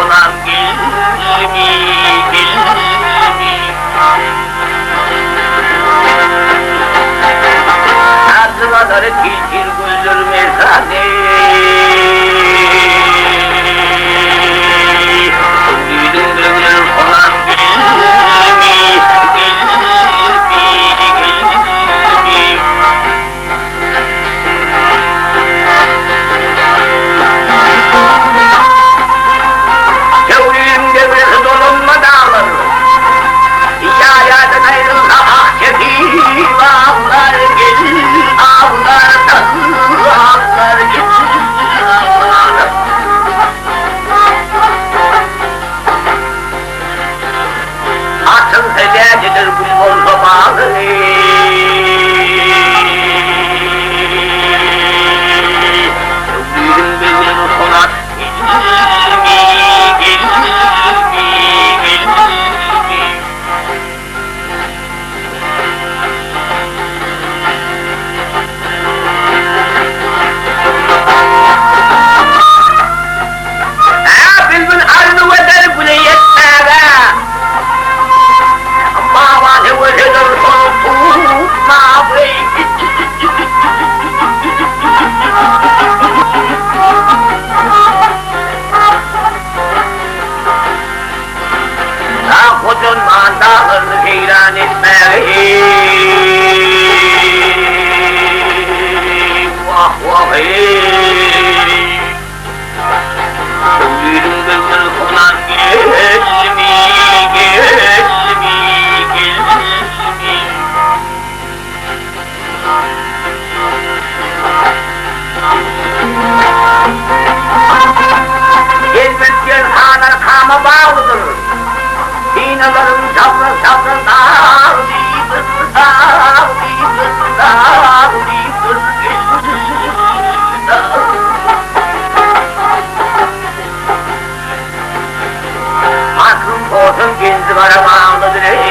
konan gelmi, gelmi. Arzuları tilkir güldür mezane. Gülür konan gelmi, gelmi, gelmi. Gönlümde bir dolunma dağlar, hikayadan ayrılsa ah kefil ağlar gelir, ağlardan ağlar gelir, ağlar. Atın helalidir bulbul babalı, gönlüm benim konak gelmi, gelmi, gelmi. Bülbül ardı ve der güne yetmede, mavane ve heder sonu mavi. Kudun mandalını heyran etmeli. Vah vah ey. Gönlüm bülbül konan gelmi, gelmi, gelmi. Hizmet gözhaner kama bağlıdır. Dinaların sabra sabra dar, dibir dar, dibir dar, dibir dar. Aklım bozun genzi var bağlıdır ey.